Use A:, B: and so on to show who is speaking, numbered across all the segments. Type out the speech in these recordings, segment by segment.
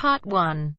A: Part 1.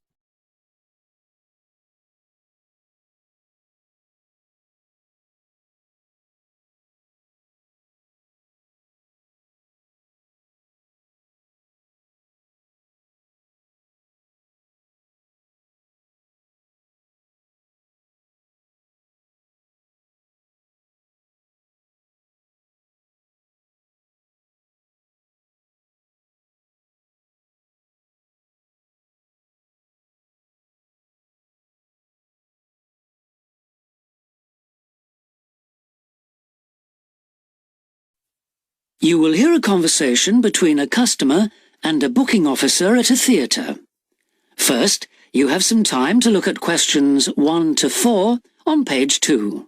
B: You will hear a conversation between a customer and a booking officer at a theatre. First, you have some time to look at questions 1 to 4 on page 2.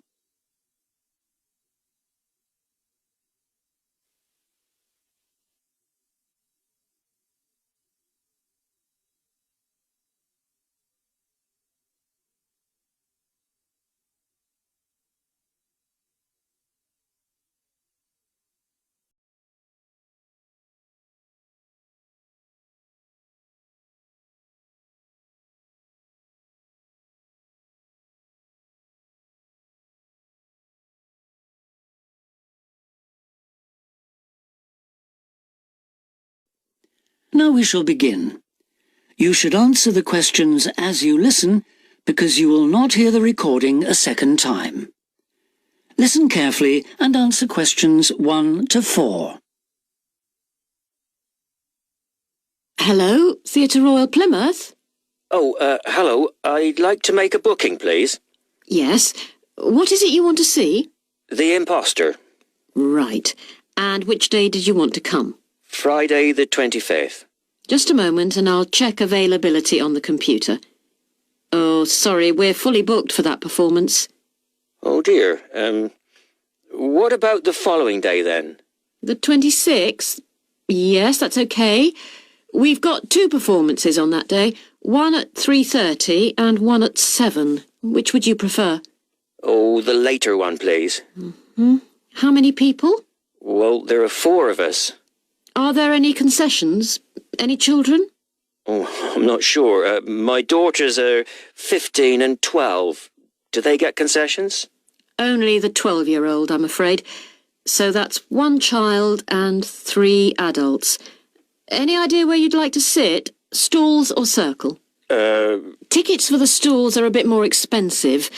B: Now we shall begin. You should answer the questions as you listen, because you will not hear the recording a second time. Listen carefully and answer questions 1 to 4.
C: Hello, Theatre Royal Plymouth?
D: Oh, hello. I'd like to make a booking, please.
C: Yes. What is it you want to see?
D: The Imposter.
C: Right. And which day did you want to come?
D: Friday the 25th.
C: Just a moment and I'll check availability on the computer. Oh, sorry, we're fully booked for that performance.
D: Oh dear. What about the following day then?
C: The 26th? Yes, that's okay. We've got 2 performances on that day, one at 3:30 and one at 7. Which would you prefer?
D: Oh, the later one, please.
C: How many people?
D: Well, there are 4 of us.
C: Are there any concessions? Any children?
D: Oh, I'm not sure. My daughters are 15 and 12. Do they get concessions?
C: Only the 12-year-old, I'm afraid. So that's 1 child and 3 adults. Any idea where you'd like to sit? Stalls or circle?
D: Tickets
C: for the stalls are a bit more expensive.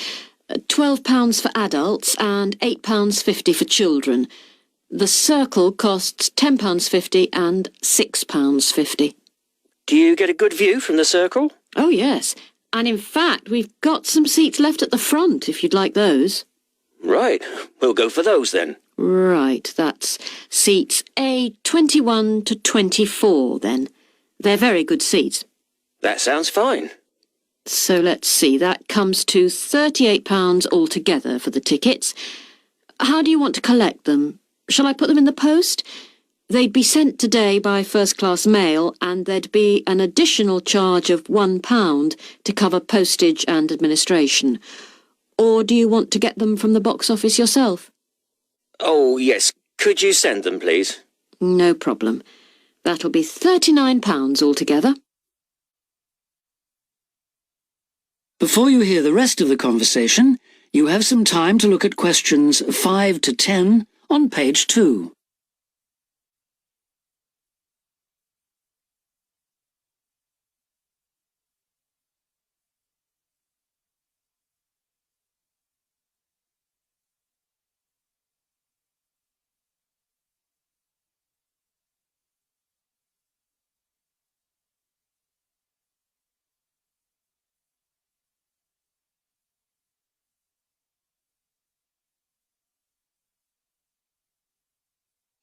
C: £12 for adults and £8.50 for children. The circle costs £10.50 and £6.50.
D: Do you get a good view from the circle?
C: Oh, yes. And in fact, we've got some seats left at the front, if you'd like those.
D: Right. We'll go for those then.
C: Right, that's seats A21 to 24 then. They're very good seats.
D: That sounds fine.
C: So let's see, that comes to £38 altogether for the tickets. How do you want to collect them? Shall I put them in the post? They'd be sent today by first-class mail and there'd be an additional charge of £1 to cover postage and administration. Or do you want to get them from the box office yourself?
D: Oh, yes. Could you send them, please?
C: No problem. That'll be £39 altogether.
B: Before you hear the rest of the conversation, you have some time to look at questions 5 to 10 on page 2.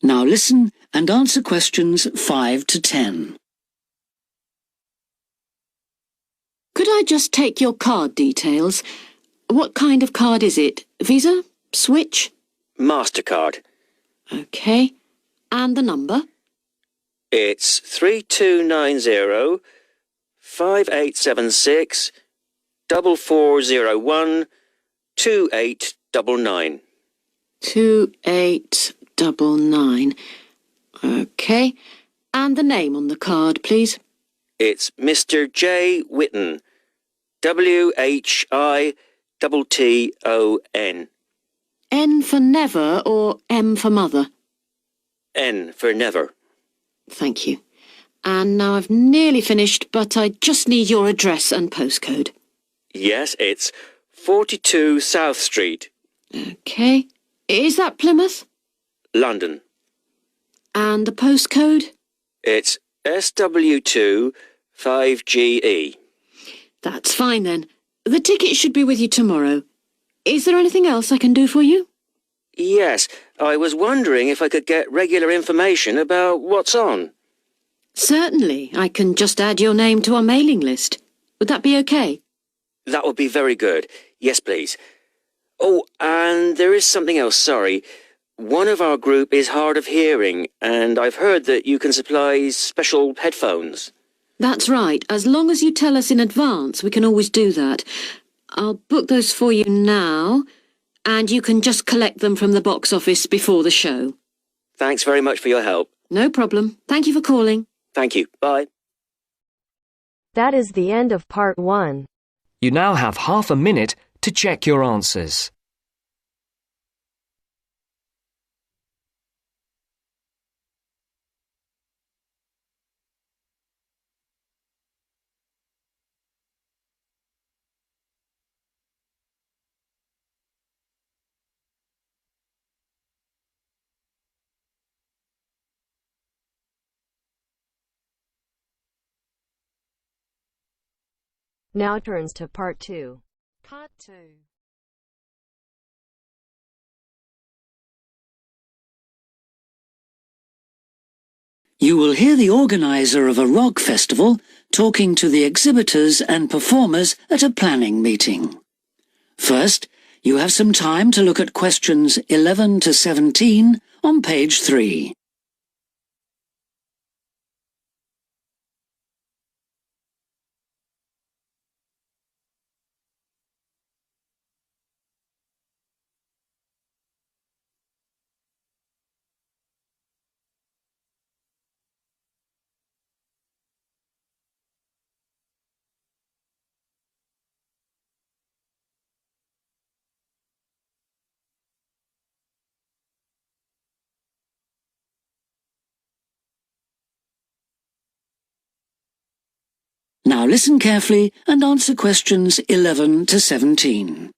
B: Now listen and answer questions 5 to 10.
C: Could I just take your card details? What kind of card is it? Visa? Switch?
D: MasterCard.
C: OK. And the number?
D: It's 3290 5876 4401 2899.
C: 2899. OK. And the name on the card, please?
D: It's Mr. J. Whitton. Whitton.
C: N for never or M for mother?
D: N for never.
C: Thank you. And now I've nearly finished, but I just need your address and postcode.
D: Yes, it's 42 South Street,
C: OK. Is that Plymouth?
D: London.
C: And the postcode?
D: It's SW2 5GE.
C: That's fine then. The ticket should be with you tomorrow. Is there anything else I can do for you?
D: Yes, I was wondering if I could get regular information about what's on.
C: Certainly. I can just add your name to our mailing list. Would that be OK?
D: That would be very good. Yes, please. Oh, and there is something else, sorry. One of our group is hard of hearing, and I've heard that you can supply special headphones.
C: That's right. As long as you tell us in advance, we can always do that. I'll book those for you now, and you can just collect them from the box office before the show.
D: Thanks very much for your help.
C: No problem. Thank you for calling.
D: Thank you. Bye.
A: That is the end of part 1.
E: You now have half a minute to check your answers.
A: Now turns to part 2.
F: Part 2.
B: You will hear the organizer of a rock festival talking to the exhibitors and performers at a planning meeting. First, you have some time to look at questions 11 to 17 on page 3. Now listen carefully and answer questions 11 to 17.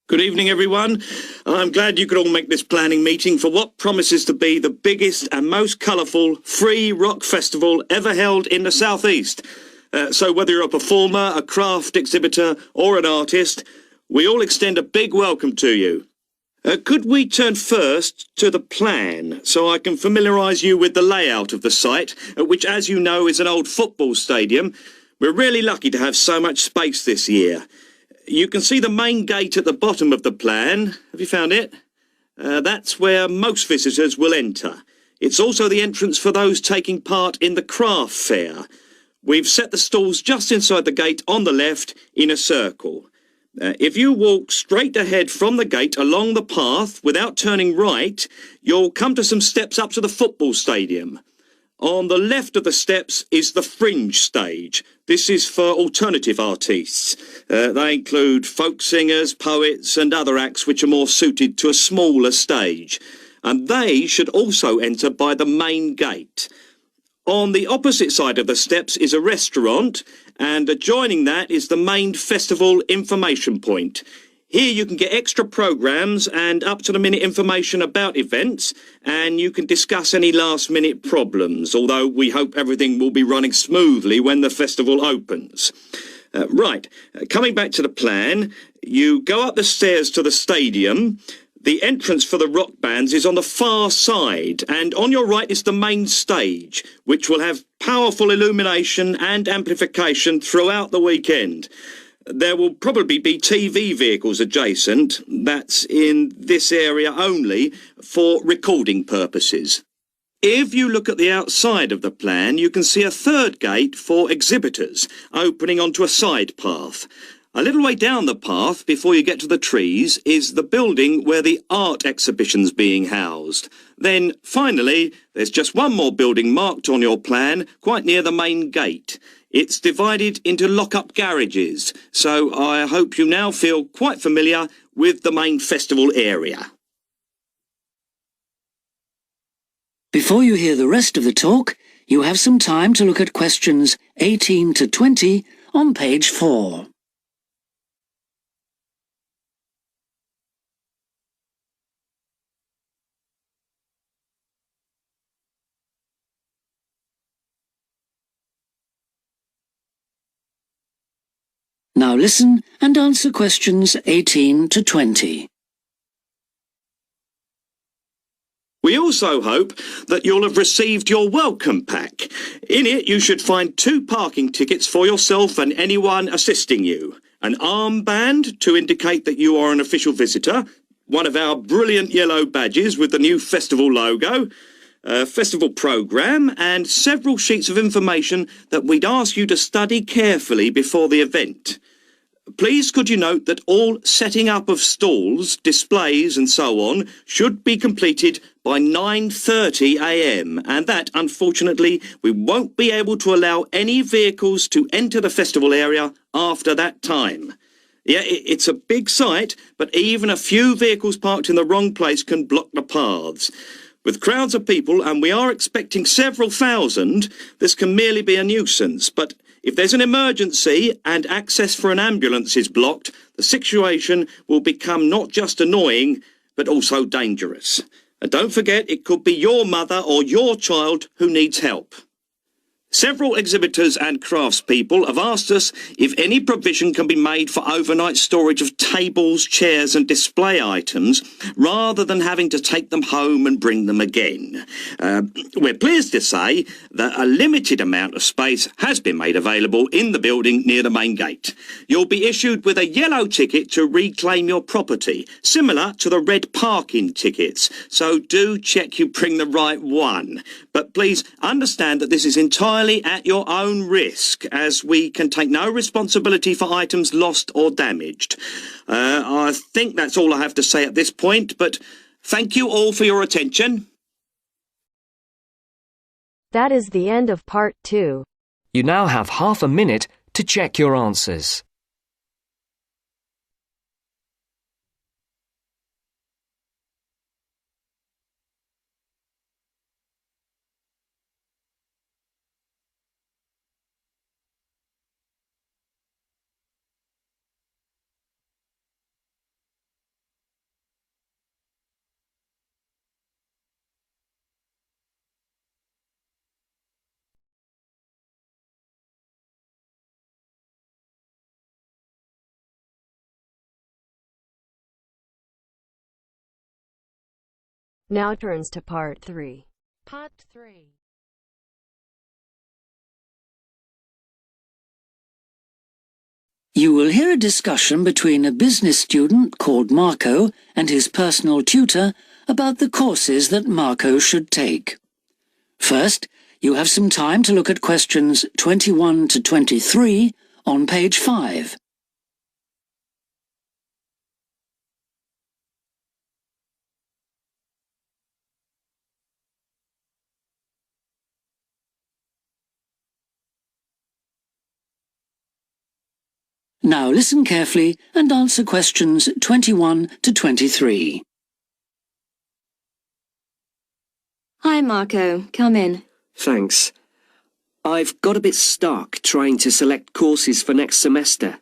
G: Good evening, everyone. I'm glad you could all make this planning meeting for what promises to be the biggest and most colourful free rock festival ever held in the South East. So whether you're a performer, a craft exhibitor or an artist, we all extend a big welcome to you. Could we turn first to the plan so I can familiarise you with the layout of the site, which, as you know, is an old football stadium. We're really lucky to have so much space this year. You can see the main gate at the bottom of the plan. Have you found it? That's where most visitors will enter. It's also the entrance for those taking part in the craft fair. We've set the stalls just inside the gate on the left in a circle. If you walk straight ahead from the gate along the path without turning right, you'll come to some steps up to the football stadium. On the left of the steps is the fringe stage. This is for alternative artists. They include folk singers, poets and other acts which are more suited to a smaller stage. And they should also enter by the main gate. On the opposite side of the steps is a restaurant, and adjoining that is the main festival information point. Here you can get extra programmes and up-to-the-minute information about events, and you can discuss any last-minute problems, although we hope everything will be running smoothly when the festival opens. Coming back to the plan, you go up the stairs to the stadium. The entrance for the rock bands is on the far side, and on your right is the main stage, which will have powerful illumination and amplification throughout the weekend. There will probably be TV vehicles adjacent, that's in this area only, for recording purposes. If you look at the outside of the plan, you can see a third gate for exhibitors, opening onto a side path. A little way down the path, before you get to the trees, is the building where the art exhibition's being housed. Then, finally, there's just one more building marked on your plan, quite near the main gate. It's divided into lock-up garages, so I hope you now feel quite familiar with the main festival area.
B: Before you hear the rest of the talk, you have some time to look at questions 18 to 20 on page 4. Now listen and answer questions 18 to 20.
G: We also hope that you'll have received your welcome pack. In it you should find 2 parking tickets for yourself and anyone assisting you, an armband to indicate that you are an official visitor, one of our brilliant yellow badges with the new festival logo, a festival programme, and several sheets of information that we'd ask you to study carefully before the event. Please could you note that all setting up of stalls, displays and so on should be completed by 9:30 a.m. and that, unfortunately, we won't be able to allow any vehicles to enter the festival area after that time. Yeah, it's a big site, but even a few vehicles parked in the wrong place can block the paths. With crowds of people, and we are expecting several thousand, this can merely be a nuisance, but if there's an emergency and access for an ambulance is blocked, the situation will become not just annoying, but also dangerous. And don't forget, it could be your mother or your child who needs help. Several exhibitors and craftspeople have asked us if any provision can be made for overnight storage of tables, chairs and display items rather than having to take them home and bring them again. We're pleased to say that a limited amount of space has been made available in the building near the main gate. You'll be issued with a yellow ticket to reclaim your property, similar to the red parking tickets, so do check you bring the right one. But please understand that this is entirely at your own risk, as we can take no responsibility for items lost or damaged. I think that's all I have to say at this point, but thank you all for your attention.
A: That is the end of part 2.
E: You now have half a minute to check your answers.
A: Now turns to part 3. Part 3.
B: You will hear a discussion between a business student called Marco and his personal tutor about the courses that Marco should take. First, you have some time to look at questions 21 to 23 on page 5. Now listen carefully and answer questions 21 to 23.
F: Hi, Marco. Come in.
H: Thanks. I've got a bit stuck trying to select courses for next semester.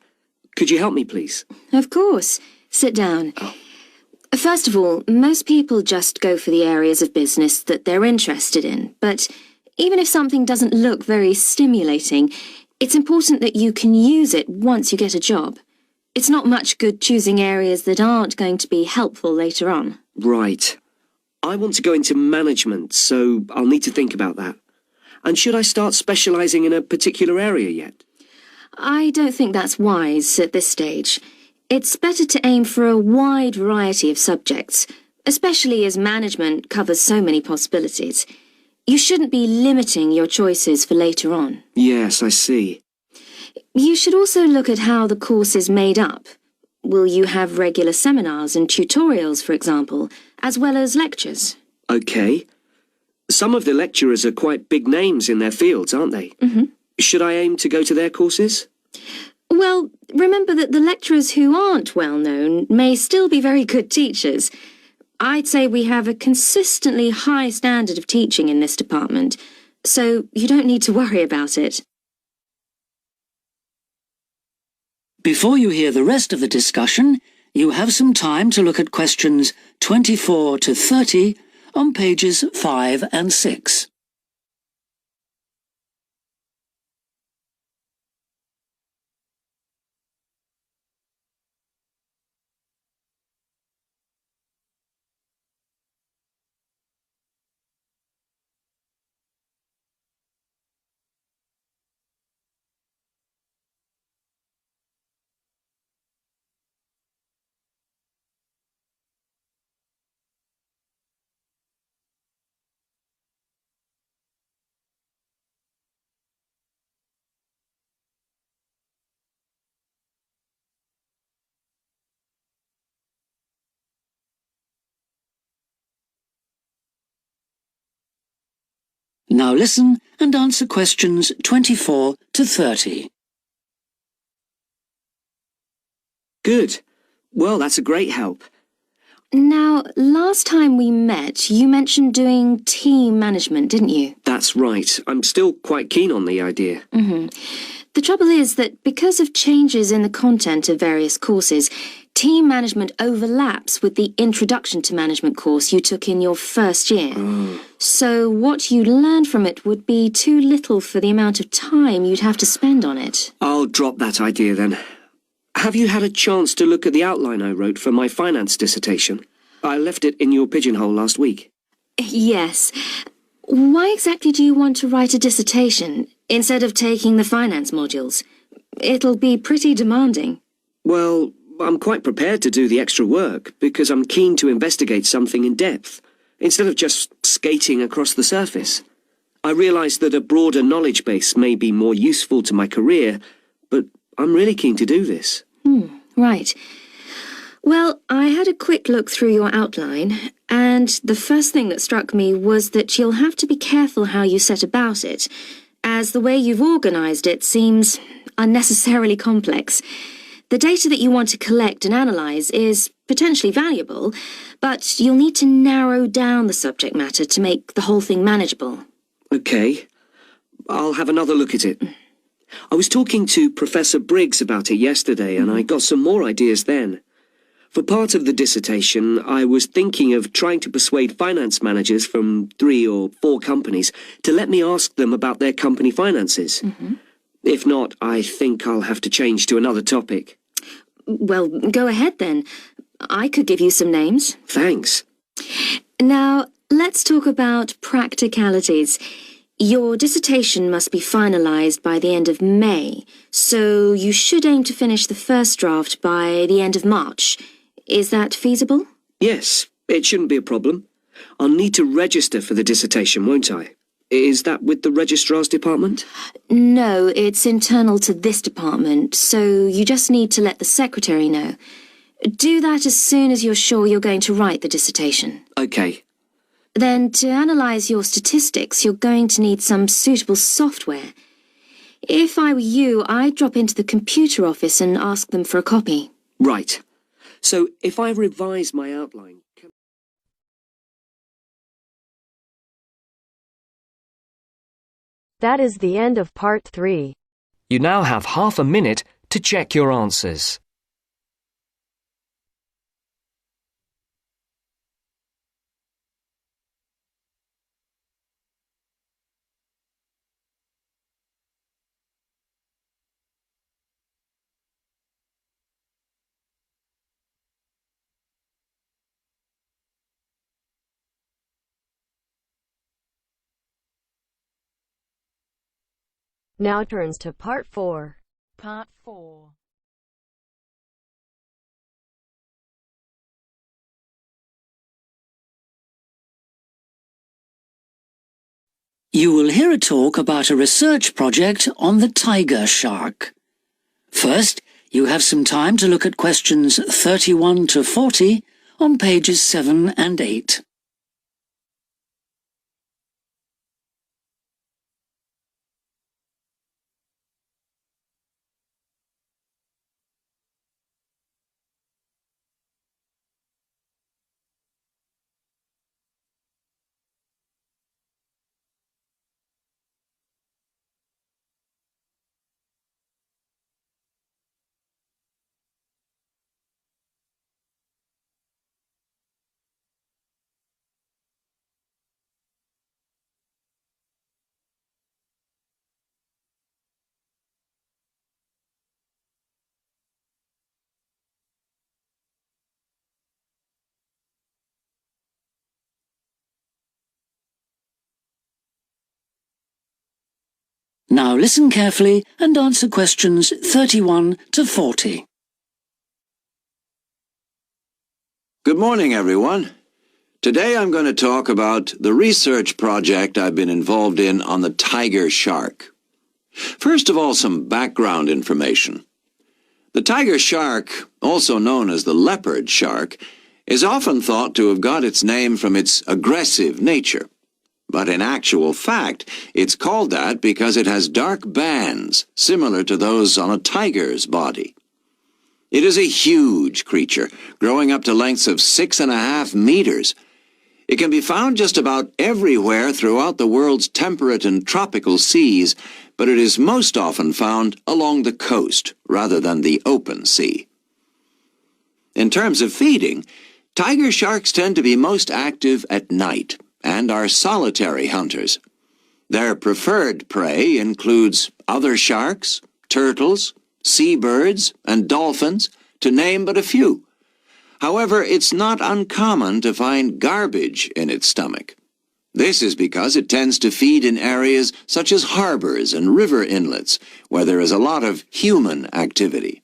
H: Could you help me, please?
F: Of course. Sit down.
H: Oh.
F: First of all, most people just go for the areas of business that they're interested in, but even if something doesn't look very stimulating, it's important that you can use it once you get a job. It's not much good choosing areas that aren't going to be helpful later on.
H: Right. I want to go into management, so I'll need to think about that. And should I start specialising in a particular area yet?
F: I don't think that's wise at this stage. It's better to aim for a wide variety of subjects, especially as management covers so many possibilities. You shouldn't be limiting your choices for later on.
H: Yes, I see.
F: You should also look at how the course is made up. Will you have regular seminars and tutorials, for example, as well as lectures?
H: OK. Some of the lecturers are quite big names in their fields, aren't they? Should I aim to go to their courses?
F: Well, remember that the lecturers who aren't well known may still be very good teachers. I'd say we have a consistently high standard of teaching in this department, so you don't need to worry about it.
B: Before you hear the rest of the discussion, you have some time to look at questions 24 to 30 on pages 5 and 6. Now listen and answer questions 24 to 30.
H: Good. Well, that's a great help.
F: Now, last time we met, you mentioned doing team management, didn't you?
H: That's right. I'm still quite keen on the idea.
F: The trouble is that because of changes in the content of various courses, team management overlaps with the Introduction to Management course you took in your first year. So what you learned from it would be too little for the amount of time you'd have to spend on it.
H: I'll drop that idea then. Have you had a chance to look at the outline I wrote for my finance dissertation? I left it in your pigeonhole last week.
F: Yes. Why exactly do you want to write a dissertation instead of taking the finance modules? It'll be pretty demanding.
H: Well, I'm quite prepared to do the extra work because I'm keen to investigate something in depth, instead of just skating across the surface. I realise that a broader knowledge base may be more useful to my career, but I'm really keen to do this.
F: Right. Well, I had a quick look through your outline, and the first thing that struck me was that you'll have to be careful how you set about it, as the way you've organised it seems unnecessarily complex. The data that you want to collect and analyse is potentially valuable, but you'll need to narrow down the subject matter to make the whole thing manageable.
H: OK. I'll have another look at it. I was talking to Professor Briggs about it yesterday, and I got some more ideas then. For part of the dissertation, I was thinking of trying to persuade finance managers from 3 or 4 companies to let me ask them about their company finances. If not, I think I'll have to change to another topic.
F: Well, go ahead then. I could give you some names.
H: Thanks.
F: Now, let's talk about practicalities. Your dissertation must be finalised by the end of May, so you should aim to finish the first draft by the end of March. Is that feasible?
H: Yes, it shouldn't be a problem. I'll need to register for the dissertation, won't I? Is that with the registrar's department?
F: No, it's internal to this department, so you just need to let the secretary know. Do that as soon as you're sure you're going to write the dissertation.
H: OK.
F: Then, to analyse your statistics, you're going to need some suitable software. If I were you, I'd drop into the computer office and ask them for a copy.
H: Right. So, if I revise my outline...
A: That is the end of part 3.
E: You now have half a minute to check your answers.
A: Now turns to part 4.
I: Part 4.
B: You will hear a talk about a research project on the tiger shark. First, you have some time to look at questions 31 to 40 on pages 7 and 8. Now listen carefully and answer questions 31 to 40.
I: Good morning, everyone. Today I'm going to talk about the research project I've been involved in on the tiger shark. First of all, some background information. The tiger shark, also known as the leopard shark, is often thought to have got its name from its aggressive nature. But in actual fact, it's called that because it has dark bands, similar to those on a tiger's body. It is a huge creature, growing up to lengths of 6.5 meters. It can be found just about everywhere throughout the world's temperate and tropical seas, but it is most often found along the coast, rather than the open sea. In terms of feeding, tiger sharks tend to be most active at night, and are solitary hunters. Their preferred prey includes other sharks, turtles, seabirds, and dolphins, to name but a few. However, it's not uncommon to find garbage in its stomach. This is because it tends to feed in areas such as harbors and river inlets, where there is a lot of human activity.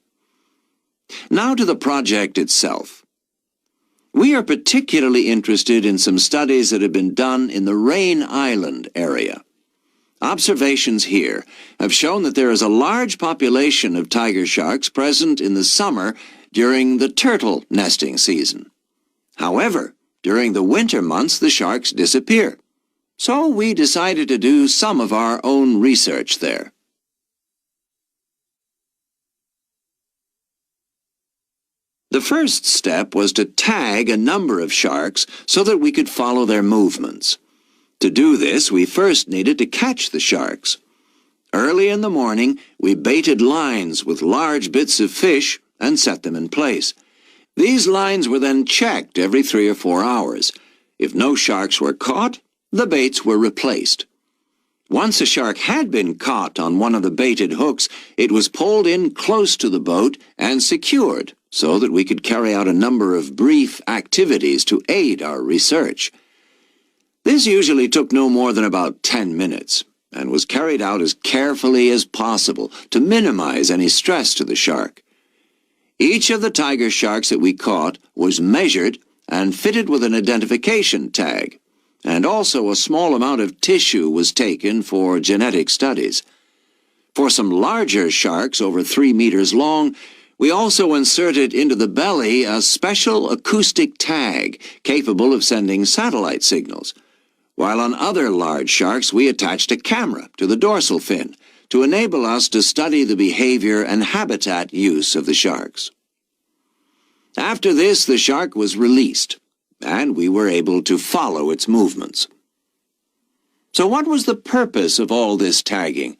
I: Now to the project itself. We are particularly interested in some studies that have been done in the Rain Island area. Observations here have shown that there is a large population of tiger sharks present in the summer during the turtle nesting season. However, during the winter months the sharks disappear. So we decided to do some of our own research there. The first step was to tag a number of sharks so that we could follow their movements. To do this, we first needed to catch the sharks. Early in the morning, we baited lines with large bits of fish and set them in place. These lines were then checked every 3 or 4 hours. If no sharks were caught, the baits were replaced. Once a shark had been caught on one of the baited hooks, it was pulled in close to the boat and secured, so that we could carry out a number of brief activities to aid our research. This usually took no more than about 10 minutes, and was carried out as carefully as possible to minimize any stress to the shark. Each of the tiger sharks that we caught was measured and fitted with an identification tag, and also a small amount of tissue was taken for genetic studies. For some larger sharks over 3 meters long, we also inserted into the belly a special acoustic tag capable of sending satellite signals, while on other large sharks we attached a camera to the dorsal fin to enable us to study the behavior and habitat use of the sharks. After this, the shark was released, and we were able to follow its movements. So what was the purpose of all this tagging?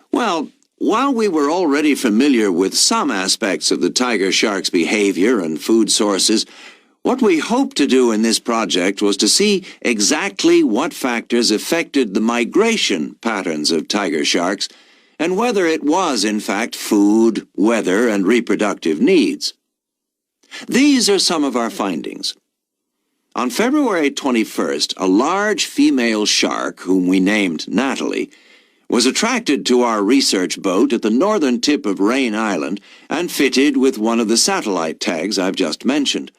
I: Well, while we were already familiar with some aspects of the tiger shark's behavior and food sources, what we hoped to do in this project was to see exactly what factors affected the migration patterns of tiger sharks and whether it was, in fact, food, weather, and reproductive needs. These are some of our findings. On February 21st, a large female shark, whom we named Natalie, was attracted to our research boat at the northern tip of Rain Island and fitted with one of the satellite tags I've just mentioned.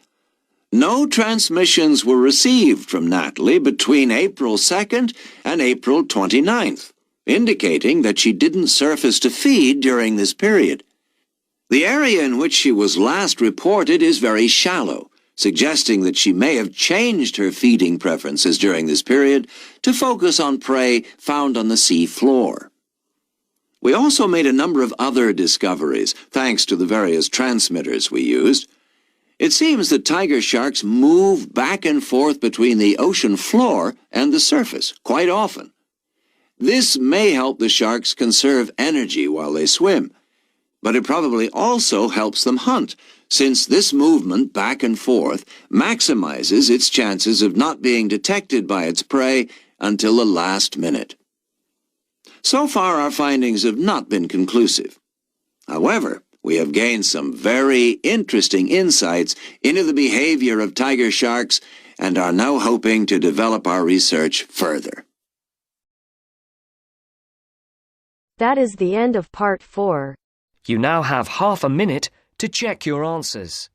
I: No transmissions were received from Natalie between April 2nd and April 29th, indicating that she didn't surface to feed during this period. The area in which she was last reported is very shallow, suggesting that she may have changed her feeding preferences during this period to focus on prey found on the sea floor. We also made a number of other discoveries, thanks to the various transmitters we used. It seems that tiger sharks move back and forth between the ocean floor and the surface quite often. This may help the sharks conserve energy while they swim, but it probably also helps them hunt, since this movement back and forth maximizes its chances of not being detected by its prey until the last minute. So far, our findings have not been conclusive. However, we have gained some very interesting insights into the behavior of tiger sharks and are now hoping to develop our research further.
A: That is the end of part 4.
E: You now have half a minute to check your answers.